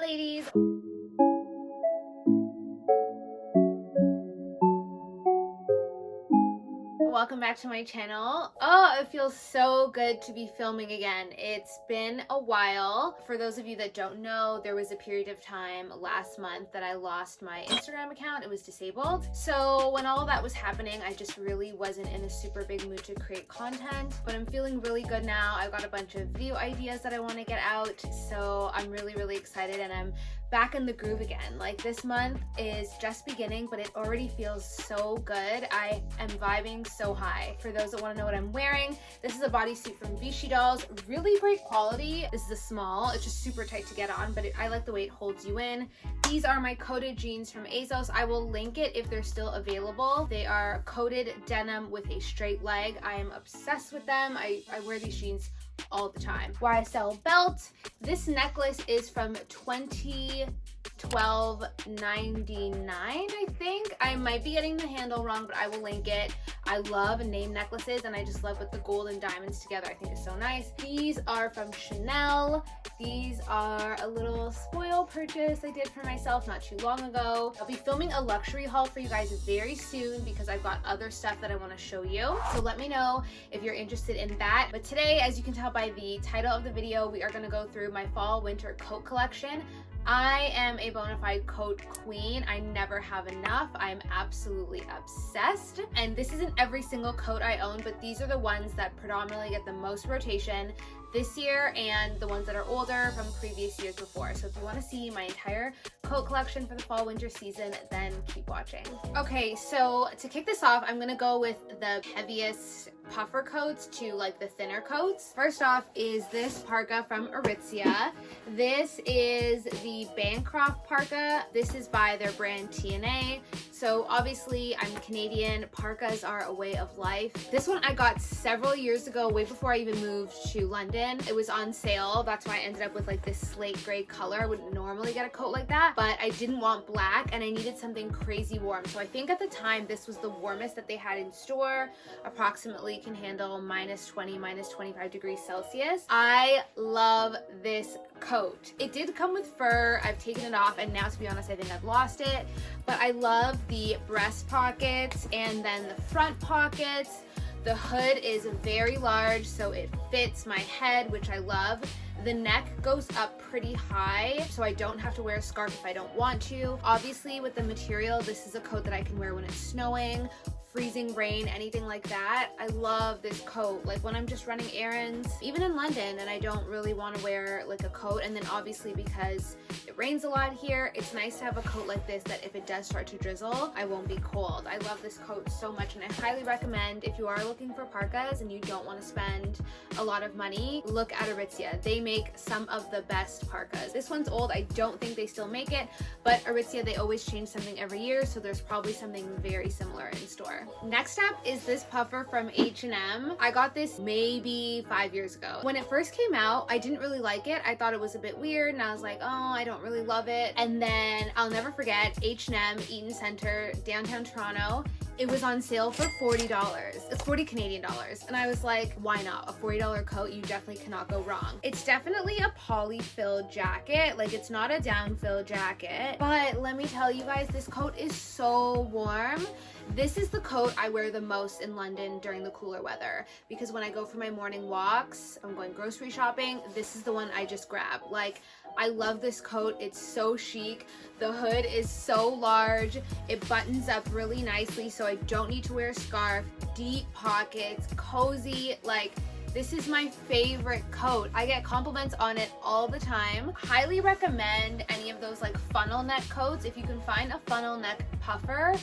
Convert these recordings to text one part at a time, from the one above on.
ladies. Welcome back to my channel. Oh, it feels so good to be filming again. It's been a while. For those of you that don't know, there was a period of time last month that I lost my Instagram account. It was disabled. So when all of that was happening, I just really wasn't in a super big mood to create content, but I'm feeling really good now. I've got a bunch of video ideas that I want to get out. So I'm really excited, and I'm back in the groove again. Like, this month is just beginning, but it already feels so good. I am vibing so high. For those that want to know what I'm wearing, this is a bodysuit from Vichy Dolls. Really great quality. This is a small. It's just super tight to get on, but I like the way it holds you in. These are my coated jeans from Asos. I will link it if they're still available. They are coated denim with a straight leg. I am obsessed with them. I wear these jeans all the time. YSL belt. This necklace is from 2012.99, I think. I might be getting the handle wrong, but I will link it. I love name necklaces, and I just love with the gold and diamonds together. I think it's so nice. These are from Chanel. These are a little spoil purchase I did for myself not too long ago. I'll be filming a luxury haul for you guys very soon because I've got other stuff that I want to show you. So let me know if you're interested in that. But today, as you can tell by the title of the video, we are going to go through my fall winter coat collection. I am a bona fide coat queen. I never have enough. I'm absolutely obsessed. And this isn't every single coat I own, but these are the ones that predominantly get the most rotation this year and the ones that are older from previous years before. So if you want to see my entire coat collection for the fall winter season, then keep watching. Okay, so to kick this off, I'm gonna go with the heaviest puffer coats to like the thinner coats. First off is this parka from Aritzia. This is the Bancroft parka. This is by their brand TNA. So obviously I'm Canadian. Parkas are a way of life. This one I got several years ago, way before I even moved to London. It was on sale. That's why I ended up with like this slate gray color. I wouldn't normally get a coat like that, but I didn't want black and I needed something crazy warm. So I think at the time this was the warmest that they had in store. Approximately can handle -20, -25 degrees Celsius. I love this coat. It did come with fur. I've taken it off, and now, to be honest, I think I've lost it. But I love the breast pockets and then the front pockets. The hood is very large, so it fits my head, which I love. The neck goes up pretty high, so I don't have to wear a scarf if I don't want to. Obviously, with the material, this is a coat that I can wear when it's snowing, freezing rain, anything like that. I love this coat, like when I'm just running errands, even in London, and I don't really want to wear like a coat. And then obviously because it rains a lot here, it's nice to have a coat like this that if it does start to drizzle, I won't be cold. I love this coat so much, and I highly recommend, if you are looking for parkas and you don't want to spend a lot of money, look at Aritzia. They make some of the best parkas. This one's old. I don't think they still make it, but Aritzia, they always change something every year, so there's probably something very similar in store. Next up is this puffer from H&M. I got this maybe 5 years ago. When it first came out, I didn't really like it. I thought it was a bit weird, and I was like, oh, I don't really love it. And then I'll never forget H&M Eaton Centre, downtown Toronto. It was on sale for $40. It's 40 Canadian dollars. And I was like, why not? A $40 coat, you definitely cannot go wrong. It's definitely a poly-fill jacket. Like, it's not a down-fill jacket. But let me tell you guys, this coat is so warm. This is the coat I wear the most in London during the cooler weather, because when I go for my morning walks, I'm going grocery shopping, this is the one I just grab. Like, I love this coat. It's so chic. The hood is so large. It buttons up really nicely, so I don't need to wear a scarf. Deep pockets, cozy. Like, this is my favorite coat. I get compliments on it all the time. Highly recommend any of those like funnel neck coats. If you can find a funnel neck puffer,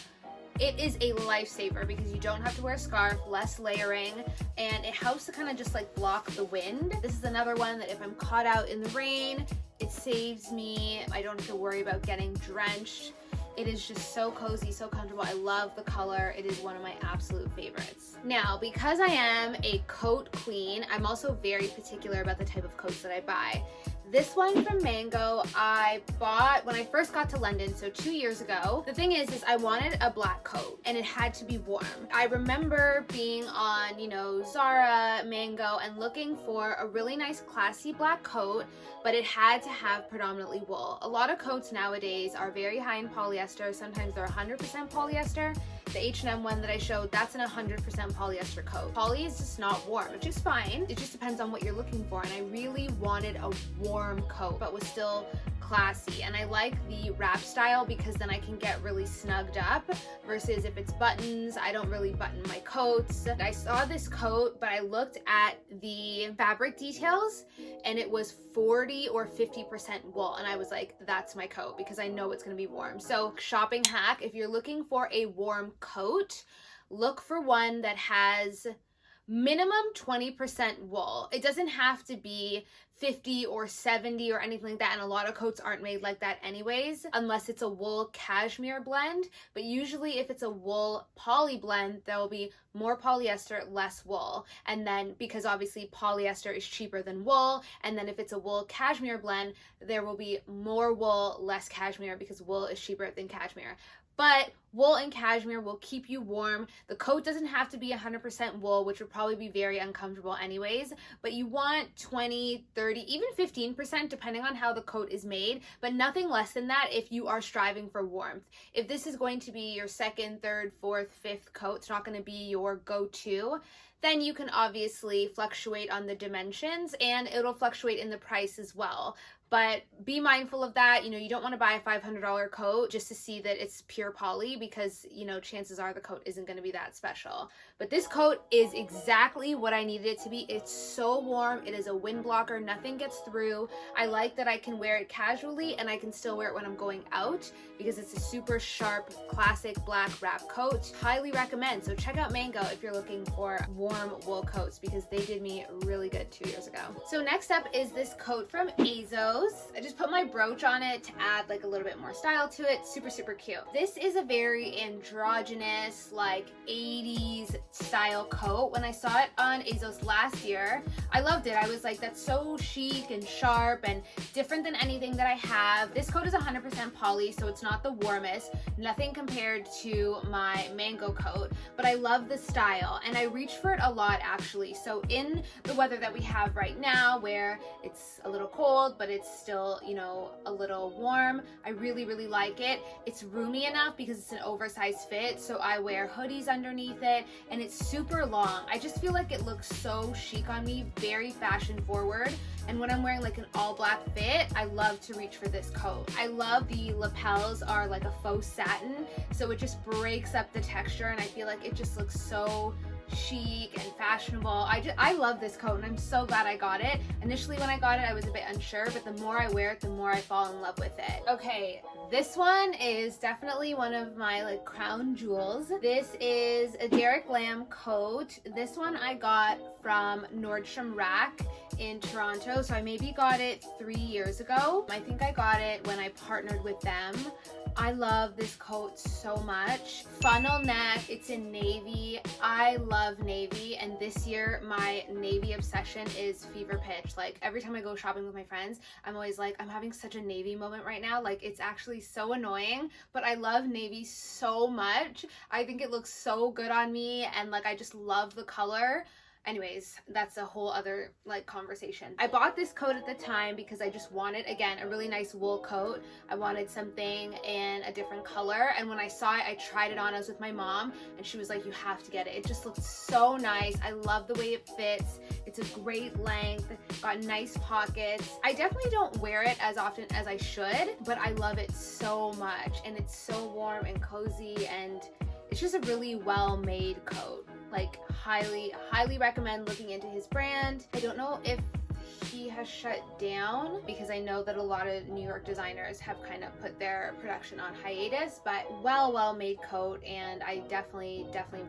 it is a lifesaver because you don't have to wear a scarf, less layering, and it helps to kind of just like block the wind. This is another one that if I'm caught out in the rain, it saves me. I don't have to worry about getting drenched. It is just so cozy, so comfortable. I love the color. It is one of my absolute favorites. Now, because I am a coat queen, I'm also very particular about the type of coats that I buy. This one from Mango I bought when I first got to London, so 2 years ago. The thing is I wanted a black coat and it had to be warm. I remember being on, you know, Zara, Mango, and looking for a really nice classy black coat, but it had to have predominantly wool. A lot of coats nowadays are very high in polyester. Sometimes they're 100% polyester. The H&M one that I showed, that's an 100% polyester coat. Poly is just not warm, which is fine. It just depends on what you're looking for. And I really wanted a warm coat, but was still classy. And I like the wrap style because then I can get really snugged up versus if it's buttons, I don't really button my coats. I saw this coat, but I looked at the fabric details and it was 40 or 50% wool. And I was like, that's my coat because I know it's gonna be warm. So shopping hack, if you're looking for a warm coat, look for one that has minimum 20% wool. It doesn't have to be 50 or 70 or anything like that, and a lot of coats aren't made like that anyways, unless it's a wool cashmere blend. But usually if it's a wool poly blend, there will be more polyester, less wool. And then because obviously polyester is cheaper than wool, and then if it's a wool cashmere blend, there will be more wool, less cashmere, because wool is cheaper than cashmere. But wool and cashmere will keep you warm. The coat doesn't have to be 100% wool, which would probably be very uncomfortable anyways, but you want 20, 30, even 15% depending on how the coat is made, but nothing less than that if you are striving for warmth. If this is going to be your second, third, fourth, fifth coat, it's not going to be your go-to, then you can obviously fluctuate on the dimensions and it'll fluctuate in the price as well. But be mindful of that. You know, you don't want to buy a $500 coat just to see that it's pure poly because, you know, chances are the coat isn't going to be that special. But this coat is exactly what I needed it to be. It's so warm. It is a wind blocker. Nothing gets through. I like that I can wear it casually and I can still wear it when I'm going out because it's a super sharp, classic black wrap coat. Highly recommend. So check out Mango if you're looking for warm wool coats because they did me really good 2 years ago. So next up is this coat from Asos. I just put my brooch on it to add like a little bit more style to it. Super, super cute. This is a very androgynous, like 80s style coat. When I saw it on Asos last year, I loved it. I was like, that's so chic and sharp and different than anything that I have. This coat is 100% poly, so it's not the warmest. Nothing compared to my Mango coat, but I love the style and I reach for it a lot actually. So in the weather that we have right now where it's a little cold, but it's still, you know, a little warm, I really, really like it. It's roomy enough because it's an oversized fit, so I wear hoodies underneath it and it's super long. I just feel like it looks so chic on me, very fashion forward. And when I'm wearing like an all black fit, I love to reach for this coat. I love the lapels are like a faux satin, so it just breaks up the texture and I feel like it just looks so chic and fashionable. I love this coat and I'm so glad I got it. Initially when I got it I was a bit unsure, but the more I wear it the more I fall in love with it. Okay, this one is definitely one of my like crown jewels. This is a Derek Lam coat. This one I got from Nordstrom Rack in Toronto, so I maybe got it 3 years ago. I think I got it when I partnered with them. I love this coat so much. Funnel neck, it's in navy. I love navy, and this year my navy obsession is fever pitch. Like every time I go shopping with my friends, I'm always like, I'm having such a navy moment right now. Like it's actually so annoying, but I love navy so much. I think it looks so good on me and like I just love the color. Anyways, that's a whole other like conversation. I bought this coat at the time because I just wanted, again, a really nice wool coat. I wanted something in a different color, and when I saw it, I tried it on. I was with my mom and she was like, you have to get it. It just looks so nice. I love the way it fits. It's a great length, got nice pockets. I definitely don't wear it as often as I should, but I love it so much and it's so warm and cozy and it's just a really well-made coat. Like highly recommend looking into his brand. I don't know if he has shut down because I know that a lot of New York designers have kind of put their production on hiatus, but well-made coat and I definitely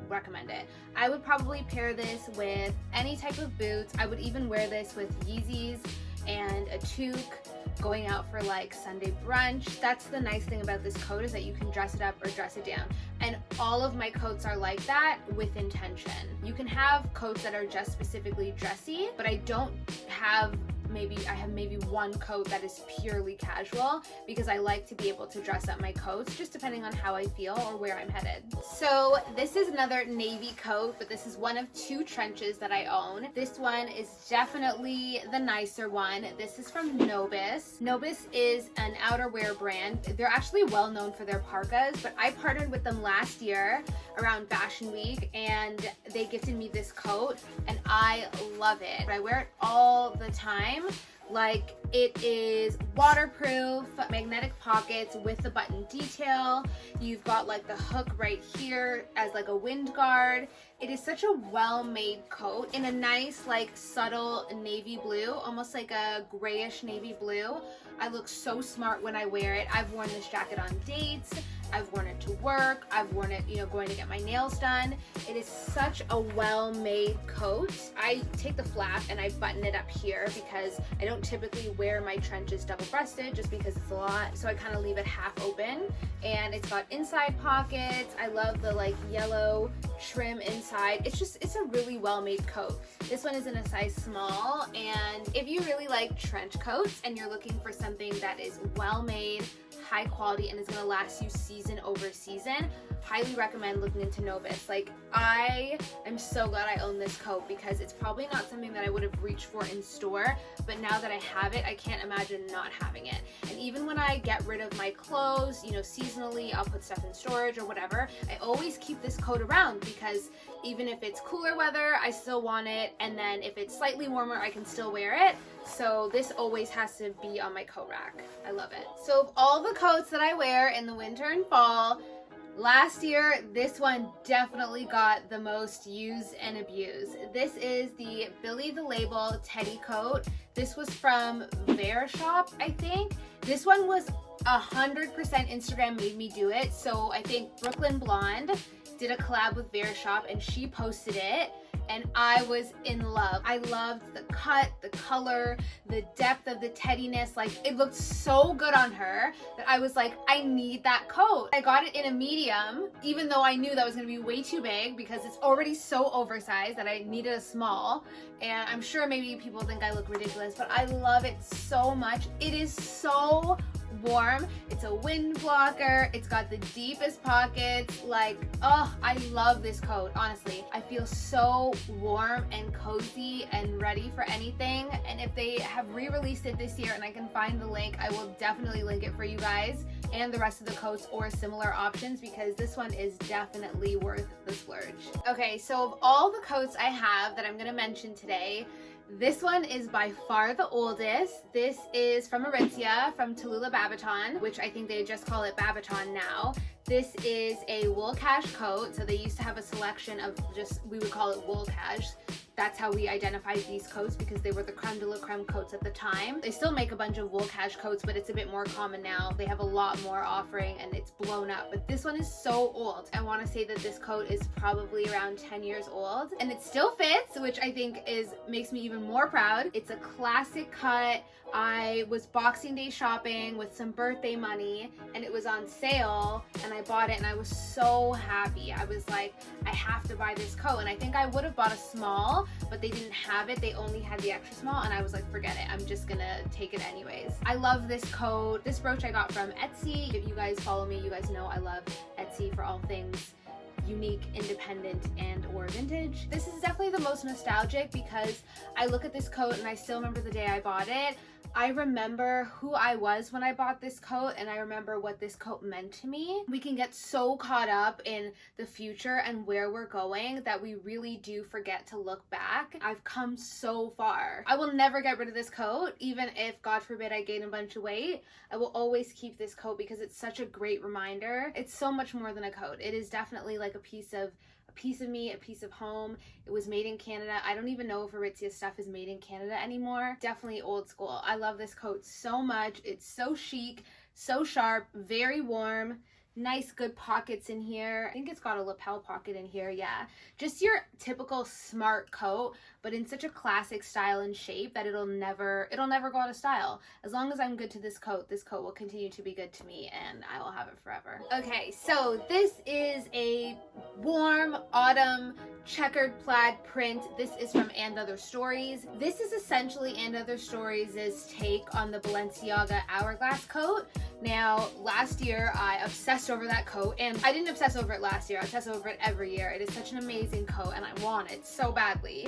recommend it. I would probably pair this with any type of boots. I would even wear this with Yeezys and a toque going out for like Sunday brunch. That's the nice thing about this coat is that you can dress it up or dress it down. And all of my coats are like that with intention. You can have coats that are just specifically dressy, but I don't have I have maybe one coat that is purely casual because I like to be able to dress up my coats just depending on how I feel or where I'm headed. So this is another navy coat, but this is one of 2 trenches that I own. This one is definitely the nicer one. This is from Nobis. Nobis is an outerwear brand. They're actually well known for their parkas, but I partnered with them last year around Fashion Week and they gifted me this coat and I love it. I wear it all the time. Like, it is waterproof, magnetic pockets with the button detail. You've got like the hook right here as like a wind guard. It is such a well-made coat in a nice like subtle navy blue, almost like a grayish navy blue. I look so smart when I wear it. I've worn this jacket on dates. I've worn it to work. I've worn it, going to get my nails done. It is such a well-made coat. I take the flap and I button it up here because I don't typically wear my trenches double-breasted just because it's a lot. So I kind of leave it half open, and it's got inside pockets. I love the like yellow trim inside. It's a really well-made coat. This one is in a size small, and if you really like trench coats and you're looking for something that is well-made, high quality, and is going to last you season over season, highly recommend looking into Nobis. Like, I am so glad I own this coat because it's probably not something that I would have reached for in store, but now that I have it, I can't imagine not having it. And even when I get rid of my clothes, seasonally, I'll put stuff in storage or whatever, I always keep this coat around because even if it's cooler weather, I still want it, and then if it's slightly warmer, I can still wear it. So this always has to be on my coat rack. I love it. So of all the coats that I wear in the winter and fall, last year, this one definitely got the most used and abused. This is the Billy the Label Teddy coat. This was from Zara shop, I think. This one was 100% Instagram made me do it. So I think Brooklyn Blonde did a collab with Zara shop and she posted it. And I was in love. I loved the cut, the color, the depth of the teddiness. Like, it looked so good on her that I was like, I need that coat. I got it in a medium, even though I knew that was gonna be way too big because it's already so oversized that I needed a small. And I'm sure maybe people think I look ridiculous, but I love it so much. It is so warm. It's a wind blocker. It's got the deepest pockets. Like, oh, I love this coat, honestly. I feel so warm and cozy and ready for anything. And if they have re-released it this year and I can find the link, I will definitely link it for you guys and the rest of the coats or similar options because this one is definitely worth the splurge. Okay, so of all the coats I have that I'm gonna mention today, this one is by far the oldest. This is from Aritzia, from Tallulah Babaton, which I think they just call it Babaton now. This is a wool cache coat. So they used to have a selection of just, we would call it wool cache. That's how we identified these coats because they were the creme de la creme coats at the time. They still make a bunch of wool cache coats, but it's a bit more common now. They have a lot more offering and it's blown up, but this one is so old. I want to say that this coat is probably around 10 years old and it still fits, which I think makes me even more proud. It's a classic cut. I was Boxing Day shopping with some birthday money and it was on sale and I bought it and I was so happy. I was like, I have to buy this coat, and I think I would have bought a small, but they didn't have it. They only had the extra small and I was like, forget it. I'm just gonna take it anyways. I love this coat. This brooch I got from Etsy. If you guys follow me, you guys know I love Etsy for all things unique, independent, and or vintage. This is definitely the most nostalgic because I look at this coat and I still remember the day I bought it. I remember who I was when I bought this coat and I remember what this coat meant to me. We can get so caught up in the future and where we're going that we really do forget to look back. I've come so far. I will never get rid of this coat, even if, God forbid, I gain a bunch of weight. I will always keep this coat because it's such a great reminder. It's so much more than a coat. It is definitely like a piece of me, a piece of home. It was made in Canada. I don't even know if Aritzia stuff is made in Canada anymore. Definitely old school. I love this coat so much. It's so chic, so sharp, very warm, Nice good pockets in here. I think it's got a lapel pocket in here. Yeah, just your typical smart coat, but in such a classic style and shape that it'll never go out of style. As long as I'm good to this coat will continue to be good to me, and I will have it forever. Okay, so this is a warm autumn checkered plaid print. This is from And Other Stories. This is essentially And Other Stories' take on the Balenciaga Hourglass coat. Now, last year I obsessed over that coat, and I didn't obsess over it last year. I obsess over it every year. It is such an amazing coat, and I want it so badly.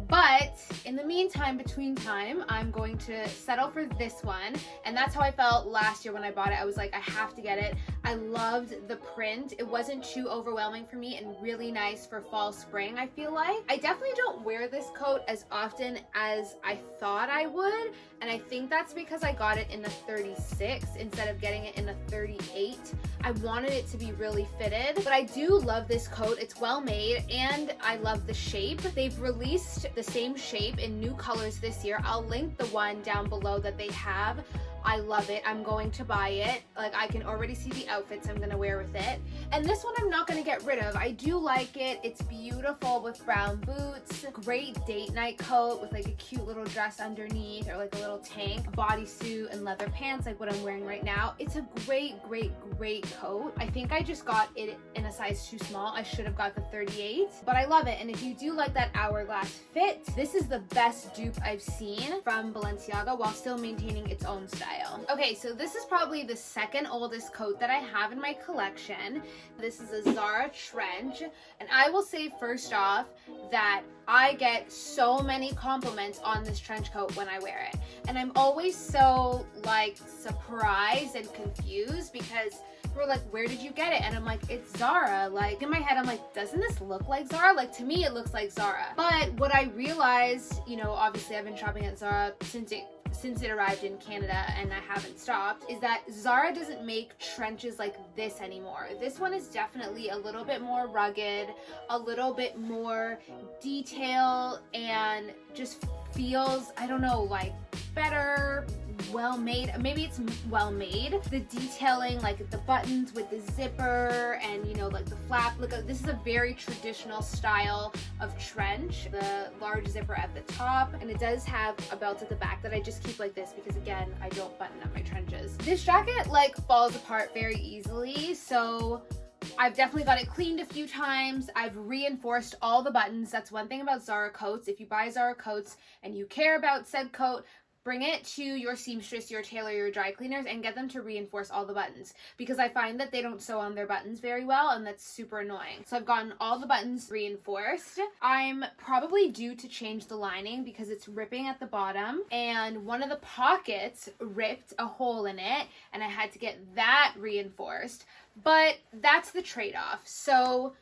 But in the meantime, between time, I'm going to settle for this one. And that's how I felt last year when I bought it. I was like, I have to get it. I loved the print. It wasn't too overwhelming for me and really nice for fall, spring, I feel like. I definitely don't wear this coat as often as I thought I would. And I think that's because I got it in a 36 instead of getting it in a 38. I wanted it to be really fitted, but I do love this coat. It's well made and I love the shape. They've released the same shape in new colors this year. I'll link the one down below that they have. I love it. I'm going to buy it. Like, I can already see the outfits I'm gonna wear with it. And this one I'm not gonna get rid of. I do like it. It's beautiful with brown boots. Great date night coat with like a cute little dress underneath or like a little tank, bodysuit and leather pants like what I'm wearing right now. It's a great, great, great coat. I think I just got it in a size too small. I should have got the 38, but I love it. And if you do like that hourglass fit, this is the best dupe I've seen from Balenciaga while still maintaining its own style. Okay, so this is probably the second oldest coat that I have in my collection. This is a Zara trench, and I will say first off that I get so many compliments on this trench coat when I wear it, and I'm always so like surprised and confused because we're like, where did you get it? And I'm like, it's Zara. Like, in my head, I'm like, doesn't this look like Zara? Like, to me, it looks like Zara. But what I realized, you know, obviously I've been shopping at Zara since it arrived in Canada and I haven't stopped, is that Zara doesn't make trenches like this anymore. This one is definitely a little bit more rugged, a little bit more detail, and just feels, I don't know, like better, well made. Maybe it's well made. The detailing, like the buttons with the zipper and, you know, like the flap. Look, this is a very traditional style of trench. The large zipper at the top, and it does have a belt at the back that I just keep like this because, again, I don't button up my trenches. This jacket like falls apart very easily, so I've definitely got it cleaned a few times. I've reinforced all the buttons. That's one thing about Zara coats. If you buy Zara coats and you care about said coat, bring it to your seamstress, your tailor, your dry cleaners, and get them to reinforce all the buttons, because I find that they don't sew on their buttons very well, and that's super annoying. So I've gotten all the buttons reinforced. I'm probably due to change the lining because it's ripping at the bottom, and one of the pockets ripped a hole in it, and I had to get that reinforced. But that's the trade-off. So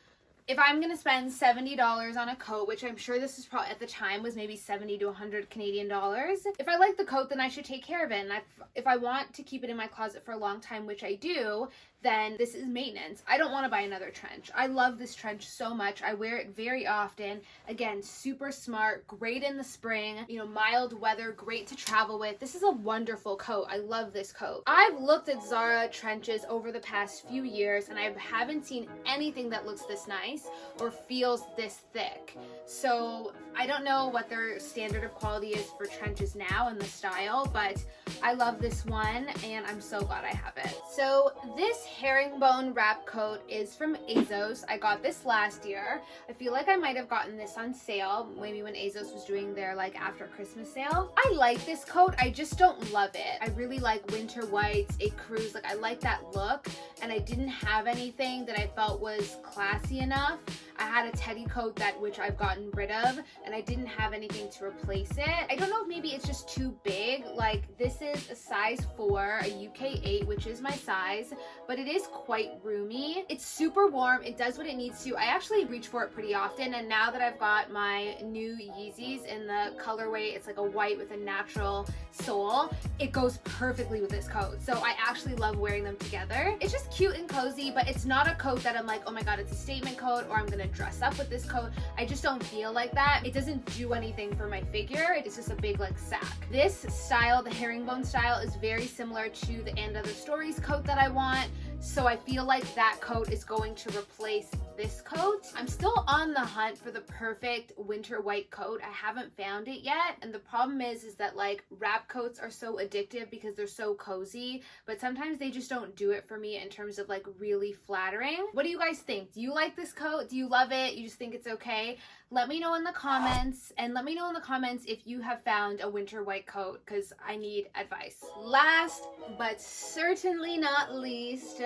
if I'm gonna spend $70 on a coat, which I'm sure this is probably at the time was maybe 70 to 100 Canadian dollars, if I like the coat, then I should take care of it. And if I want to keep it in my closet for a long time, which I do, then this is maintenance. I don't want to buy another trench. I love this trench so much. I wear it very often. Again, super smart, great in the spring, you know, mild weather, great to travel with. This is a wonderful coat. I love this coat. I've looked at Zara trenches over the past few years, and I haven't seen anything that looks this nice or feels this thick. So I don't know what their standard of quality is for trenches now and the style, but I love this one and I'm so glad I have it. So this herringbone wrap coat is from Asos. I got this last year. I feel like I might have gotten this on sale, maybe when Asos was doing their like after Christmas sale. I like this coat, I just don't love it. I really like winter whites, a cruise, like I like that look, and I didn't have anything that I felt was classy enough. I had a teddy coat which I've gotten rid of, and I didn't have anything to replace it. I don't know if maybe it's just too big. Like, this is a size 4, a UK 8, which is my size, but it is quite roomy. It's super warm. It does what it needs to. I actually reach for it pretty often, and now that I've got my new Yeezys in the colorway, it's like a white with a natural sole, it goes perfectly with this coat. So I actually love wearing them together. It's just cute and cozy, but it's not a coat that I'm like, oh my god, it's a statement coat, or I'm gonna dress up with this coat. I just don't feel like that. It doesn't do anything for my figure. It's just a big like sack. This style, the herringbone style, is very similar to the And Other Stories coat that I want. So I feel like that coat is going to replace this coat. I'm still on the hunt for the perfect winter white coat. I haven't found it yet. And the problem is that like wrap coats are so addictive because they're so cozy, but sometimes they just don't do it for me in terms of like really flattering. What do you guys think? Do you like this coat? Do you love it? You just think it's okay? Let me know in the comments, and let me know in the comments if you have found a winter white coat, because I need advice. Last but certainly not least,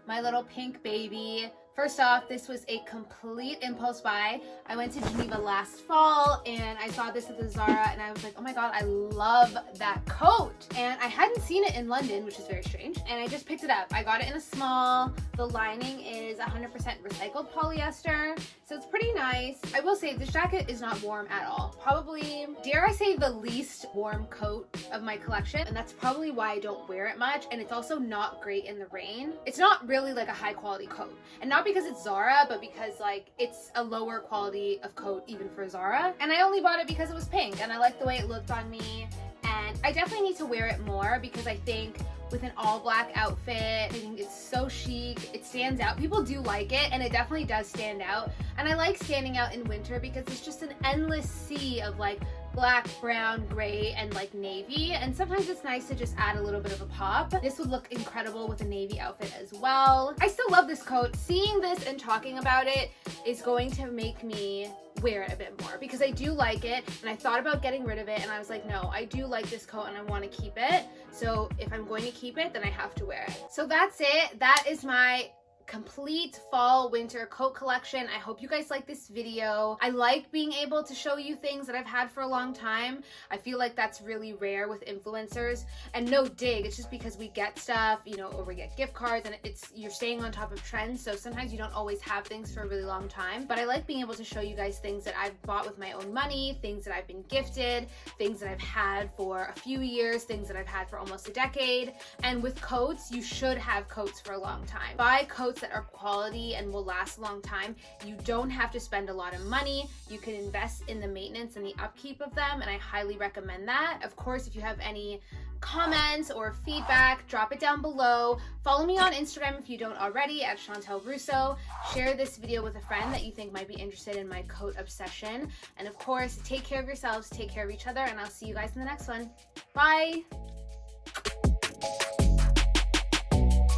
my little pink baby. First off, this was a complete impulse buy. I went to Geneva last fall and I saw this at the Zara and I was like, oh my god, I love that coat. And I hadn't seen it in London, which is very strange. And I just picked it up. I got it in a small. The lining is 100% recycled polyester, so it's pretty nice. I will say this jacket is not warm at all. Probably, dare I say, the least warm coat of my collection. And that's probably why I don't wear it much. And it's also not great in the rain. It's not really like a high quality coat. And not because it's Zara, but because like it's a lower quality of coat even for Zara. And I only bought it because it was pink and I liked the way it looked on me. And I definitely need to wear it more because I think with an all black outfit, I think it's so chic. It stands out. People do like it and it definitely does stand out. And I like standing out in winter because it's just an endless sea of like black, brown, gray, and like navy. And sometimes it's nice to just add a little bit of a pop. This would look incredible with a navy outfit as well. I still love this coat. Seeing this and talking about it is going to make me wear it a bit more because I do like it, and I thought about getting rid of it and I was like, no, I do like this coat and I want to keep it. So if I'm going to keep it, then I have to wear it. So that's it. That is my complete fall winter coat collection. I hope you guys like this video. I like being able to show you things that I've had for a long time. I feel like that's really rare with influencers, and no dig, it's just because we get stuff, you know, or we get gift cards, and you're staying on top of trends, so sometimes you don't always have things for a really long time. But I like being able to show you guys things that I've bought with my own money, things that I've been gifted, things that I've had for a few years, things that I've had for almost a decade. And with coats, you should have coats for a long time. Buy coats that are quality and will last a long time. You don't have to spend a lot of money. You can invest in the maintenance and the upkeep of them, and I highly recommend that. Of course, if you have any comments or feedback, drop it down below. Follow me on Instagram if you don't already at Chantel Russo. Share this video with a friend that you think might be interested in my coat obsession. And of course, take care of yourselves, take care of each other, and I'll see you guys in the next one. Bye!